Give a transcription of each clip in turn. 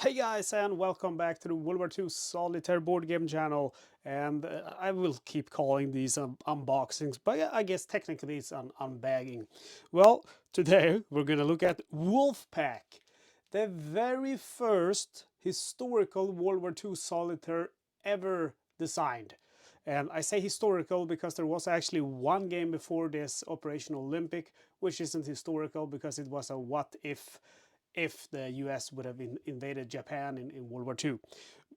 Hey guys, and welcome back to the World War II Solitaire board game channel. And I will keep calling these unboxings, but I guess technically it's unbagging. Well, today we're gonna look at Wolfpack, the very first historical World War II solitaire ever designed. And I say historical because there was actually one game before this, Operation Olympic, which isn't historical because it was a what if the US would have invaded Japan in World War II.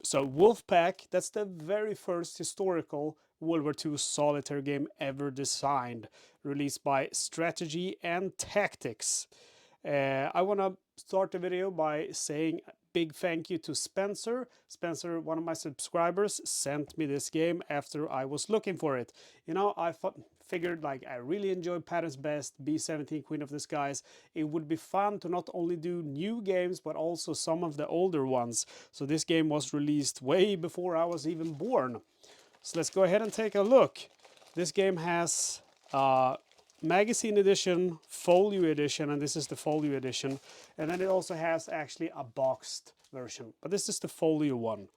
So Wolfpack, that's the very first historical World War II solitaire game ever designed, released by Strategy and Tactics. I want to start the video by saying a big thank you to Spencer. Spencer, one of my subscribers, sent me this game after I was looking for it. You know, I figured like I really enjoyed Patton's Best, B-17 Queen of the Skies. It would be fun to not only do new games but also some of the older ones. So this game was released way before I was even born. So let's go ahead and take a look. This game has magazine edition, folio edition, and this is the folio edition. And then it also has actually a boxed version, but this is the folio one.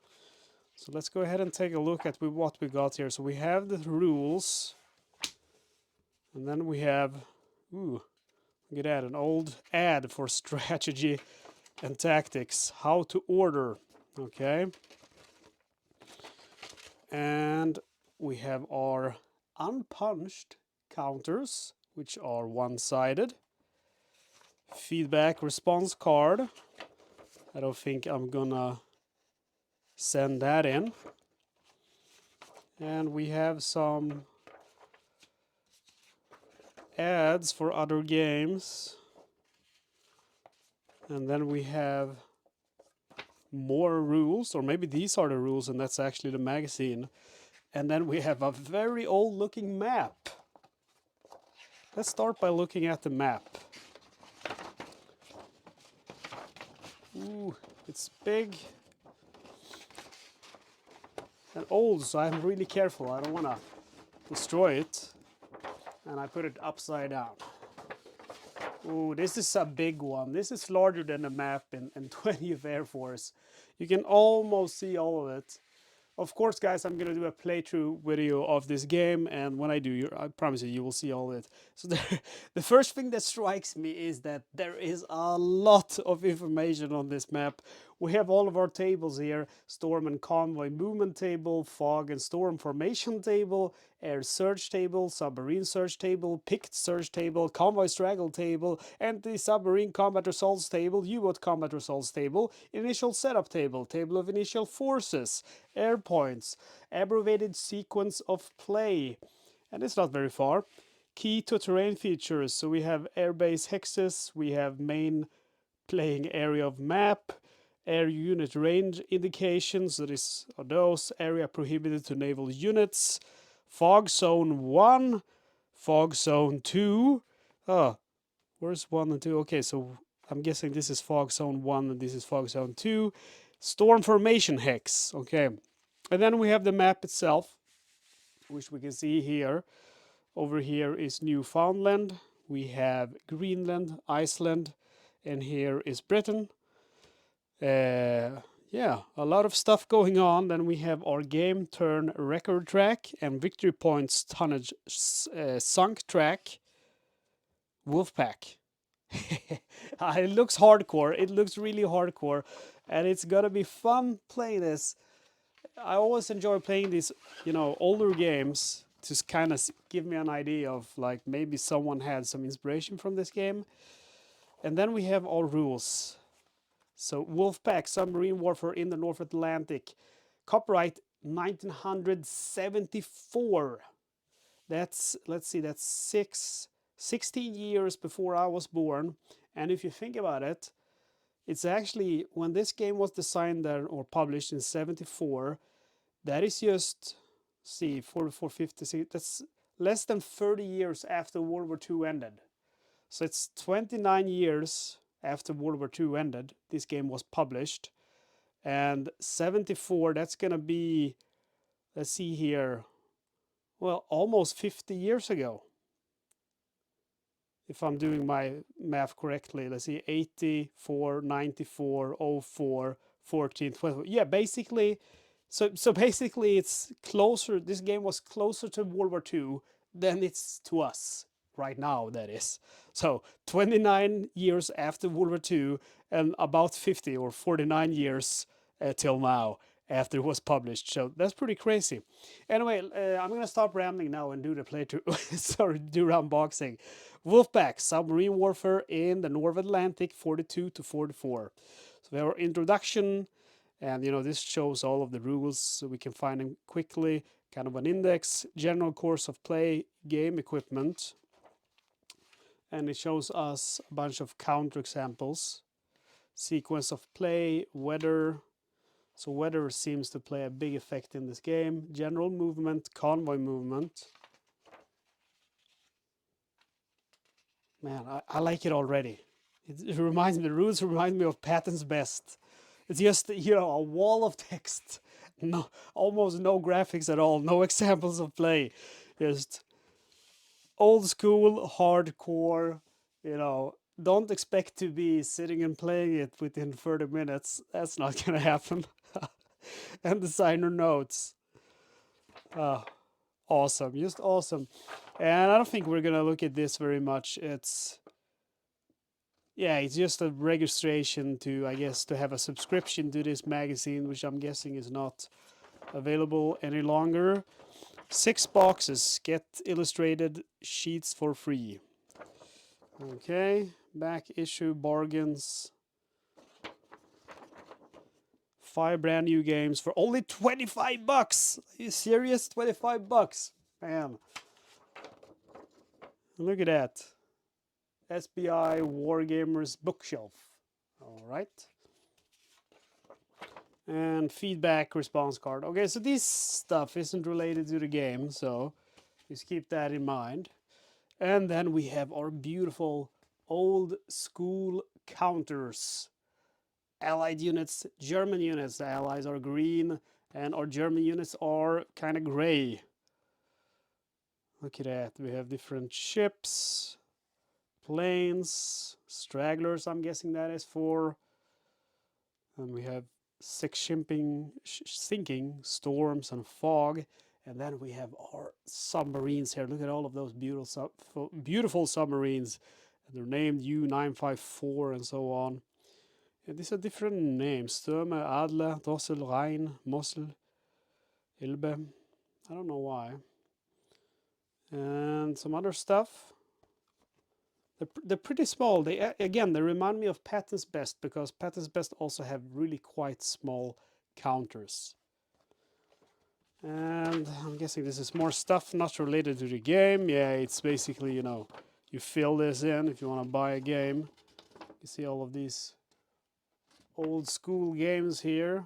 So let's go ahead and take a look at what we got here. So we have the rules, and then we have, ooh, look at that, an old ad for Strategy and Tactics, how to order, okay. And we have our unpunched counters, which are one-sided. Feedback response card. I don't think I'm gonna send that in. And we have some ads for other games. And then we have more rules, or maybe these are the rules and that's actually the magazine. And then we have a very old looking map. Let's start by looking at the map. Ooh, it's big and old, so I'm really careful. I don't want to destroy it. And I put it upside down. Ooh, this is a big one. This is larger than the map in 20th Air Force. You can almost see all of it. Of course, guys, I'm going to do a playthrough video of this game, and when I do, I promise you will see all of it. So the first thing that strikes me is that there is a lot of information on this map. We have all of our tables here: storm and convoy movement table, fog and storm formation table, air search table, submarine search table, picked search table, convoy straggle table, anti-submarine combat results table, U-boat combat results table, initial setup table, table of initial forces, air points, abbreviated sequence of play, and it's not very far. Key to terrain features, so we have airbase hexes, we have main playing area of map, air unit range indications, that is those, area prohibited to naval units, fog zone 1, fog zone 2. Oh, where's 1 and 2? Okay, so I'm guessing this is fog zone 1 and this is fog zone 2. Storm formation hex, okay. And then we have the map itself, which we can see here. Over here is Newfoundland, we have Greenland, Iceland, and here is Britain. Yeah, a lot of stuff going on. Then we have our game turn record track and victory points tonnage sunk track. Wolfpack. It looks hardcore. It looks really hardcore, and it's gonna be fun playing this. I always enjoy playing these, older games to kind of give me an idea of like maybe someone had some inspiration from this game. And then we have our rules. So Wolfpack, Submarine Warfare in the North Atlantic, copyright 1974. That's, let's see, that's 16 years before I was born. And if you think about it, it's actually when this game was designed or published in 74, that is just, see, 44, 50, that's less than 30 years after World War II ended. So it's 29 years after World War II ended, this game was published. And 74, that's going to be, let's see here, well, almost 50 years ago. If I'm doing my math correctly, let's see, 84, 94, 04, 14, 12. Yeah, basically. So basically, it's closer. This game was closer to World War II than it's to us right now. That is. So 29 years after World War II, and about 50 or 49 years till now after it was published. So that's pretty crazy. Anyway, I'm gonna stop rambling now and do the playthrough. Sorry, do unboxing. Wolfpack, Submarine Warfare in the North Atlantic, 42 to 44. So we have our introduction, and this shows all of the rules so we can find them quickly. Kind of an index, general course of play, game equipment, and it shows us a bunch of counter examples. Sequence of play, weather. So weather seems to play a big effect in this game. General movement, convoy movement. Man, I like it already. It reminds me, the rules remind me of Patton's Best. It's just, a wall of text. No, almost no graphics at all. No examples of play. Just old school, hardcore, don't expect to be sitting and playing it within 30 minutes. That's not going to happen. And designer notes. Awesome, just awesome. And I don't think we're going to look at this very much. It's just a registration to, I guess, to have a subscription to this magazine, which I'm guessing is not available any longer. 6 boxes, get illustrated sheets for free. Okay, back issue bargains. 5 brand new games for only 25 bucks. Are you serious? 25 bucks. Man. Look at that. SBI Wargamers bookshelf. All right. And feedback response card. Okay, so this stuff isn't related to the game, so just keep that in mind. And then we have our beautiful old school counters. Allied units, German units. The Allies are green, and our German units are kind of gray. Look at that. We have different ships, planes, stragglers, I'm guessing that is for. And we have 6 sinking, storms, and fog. And then we have our submarines here. Look at all of those beautiful submarines. And they're named U-954 and so on. And these are different names. Stürme, Adler, Drossel, Rhein, Mosel, Elbe. I don't know why. And some other stuff. They're pretty small. They remind me of Patton's Best, because Patton's Best also have really quite small counters. And I'm guessing this is more stuff not related to the game. Yeah, it's basically, you fill this in if you want to buy a game. You see all of these old school games here.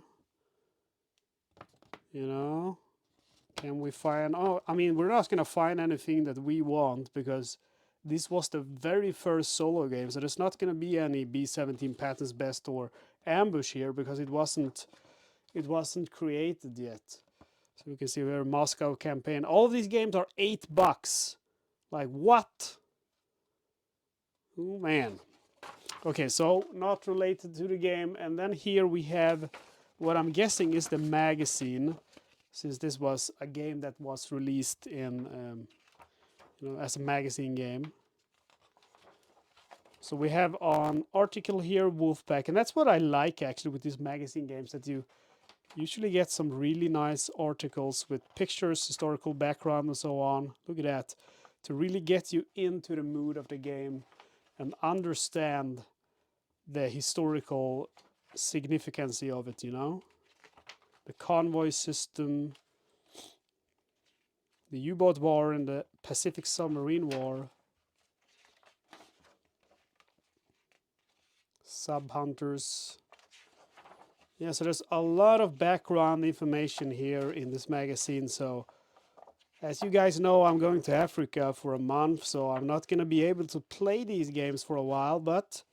Can we find... Oh, I mean, we're not going to find anything that we want, because this was the very first solo game, so there's not going to be any B-17 Patton's Best or Ambush here, because it wasn't created yet. So you can see here, Moscow campaign. All of these games are $8. Like, what? Oh, man. Okay, so not related to the game. And then here we have what I'm guessing is the magazine, since this was a game that was released in, as a magazine game. So we have an article here, Wolfpack, and that's what I like actually with these magazine games, that you usually get some really nice articles with pictures, historical background, and so on. Look at that. To really get you into the mood of the game and understand the historical significance of it, The convoy system, the U-boat war and the Pacific Submarine War. Sub-hunters. Yeah, so there's a lot of background information here in this magazine. So, as you guys know, I'm going to Africa for a month, so I'm not going to be able to play these games for a while, but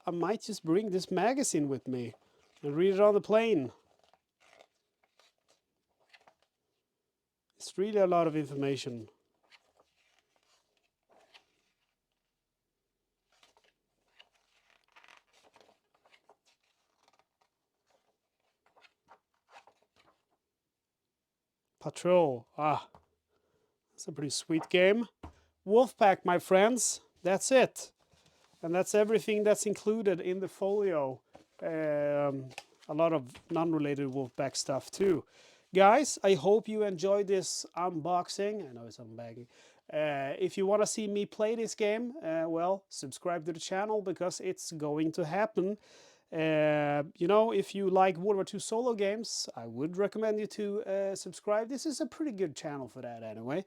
I might just bring this magazine with me and read it on the plane. It's really a lot of information. Patrol. Ah, it's a pretty sweet game. Wolfpack, my friends. That's it. And that's everything that's included in the folio. A lot of non-related Wolfpack stuff too. Guys, I hope you enjoyed this unboxing. I know it's unbagging. If you want to see me play this game, well, subscribe to the channel because it's going to happen. You know, if you like World War II solo games, I would recommend you to subscribe. This is a pretty good channel for that anyway.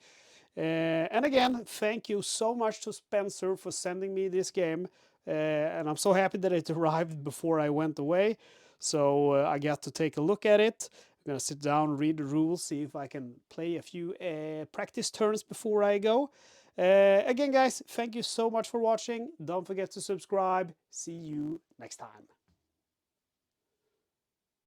And again, thank you so much to Spencer for sending me this game. And I'm so happy that it arrived before I went away. So I got to take a look at it. I'm going to sit down, read the rules, see if I can play a few practice turns before I go. Again, guys, thank you so much for watching. Don't forget to subscribe. See you next time.